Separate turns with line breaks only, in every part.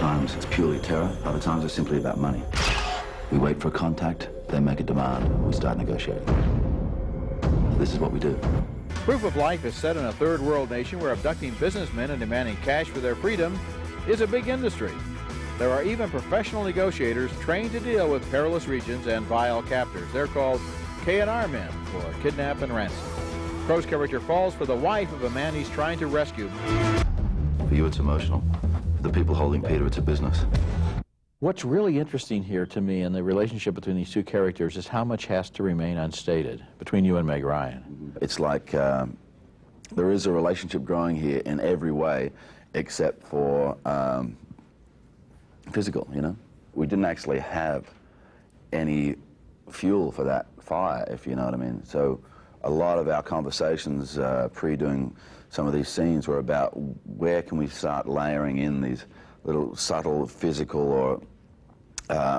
Sometimes it's purely terror, other times it's simply about money. We wait for a contact, they make a demand, we start negotiating. This is what we do.
Proof of Life is set in a third world nation where abducting businessmen and demanding cash for their freedom is a big industry. There are even professional negotiators trained to deal with perilous regions and vile captors. They're called K&R men, or kidnap and ransom. Crowe's character falls for the wife of a man he's trying to rescue.
For you, it's emotional. For the people holding Peter, it's a business.
What's really interesting here to me in the relationship between these two characters is how much has to remain unstated between you and Meg Ryan.
It's like there is a relationship growing here in every way except for physical, you know? We didn't actually have any fuel for that fire, if you know what I mean. So a lot of our conversations pre-doing some of these scenes were about where can we start layering in these little subtle physical or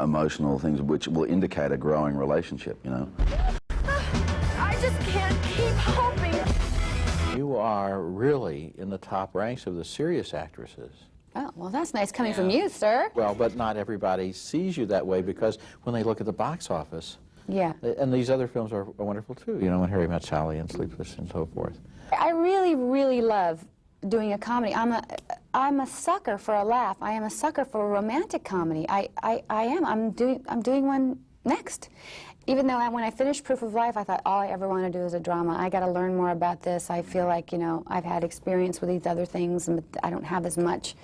emotional things which will indicate a growing relationship, you know.
I just can't keep hoping.
You are really in the top ranks of the serious actresses.
Oh, well, that's nice coming from you, sir.
Well, but not everybody sees you that way because when they look at the box office,
yeah.
And these other films are wonderful too, you know, When Harry Met Sally and Sleepless and so forth.
I really, really love doing a comedy. I'm a sucker for a laugh. I am a sucker for a romantic comedy. I am. I'm doing one next. Even though when I finished Proof of Life, I thought all I ever want to do is a drama. I got to learn more about this. I feel like, you know, I've had experience with these other things, but I don't have as much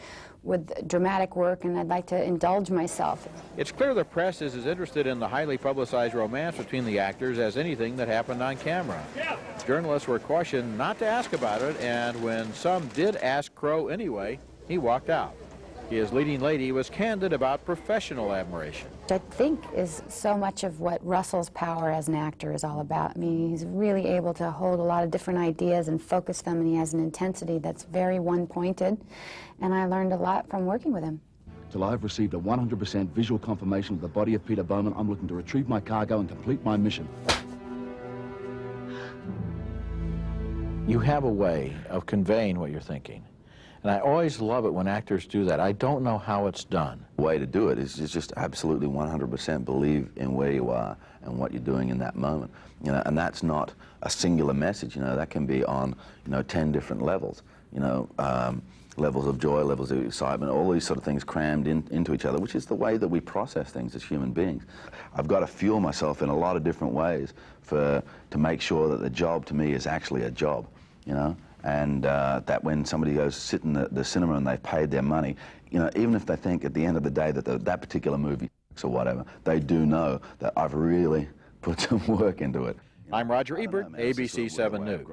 with dramatic work, and I'd like to indulge myself.
It's clear the press is as interested in the highly publicized romance between the actors as anything that happened on camera. Journalists were cautioned not to ask about it, and when some did ask Crowe anyway, he walked out. His leading lady was candid about professional admiration.
I think is so much of what Russell's power as an actor is all about. I mean, he's really able to hold a lot of different ideas and focus them, and he has an intensity that's very one-pointed, and I learned a lot from working with him.
Till I've received a 100% visual confirmation of the body of Peter Bowman, I'm looking to retrieve my cargo and complete my mission.
You have a way of conveying what you're thinking. And I always love it when actors do that. I don't know how it's done.
The way to do it is just absolutely 100% believe in where you are and what you're doing in that moment. You know, and that's not a singular message, you know, that can be on, you know, 10 different levels, you know, levels of joy, levels of excitement, all these sort of things crammed into each other, which is the way that we process things as human beings. I've got to fuel myself in a lot of different ways to make sure that the job to me is actually a job, you know. And that when somebody goes sit in the cinema and they've paid their money, you know, even if they think at the end of the day that that particular movie or whatever, they do know that I've really put some work into it.
I'm Roger Ebert, ABC 7 News.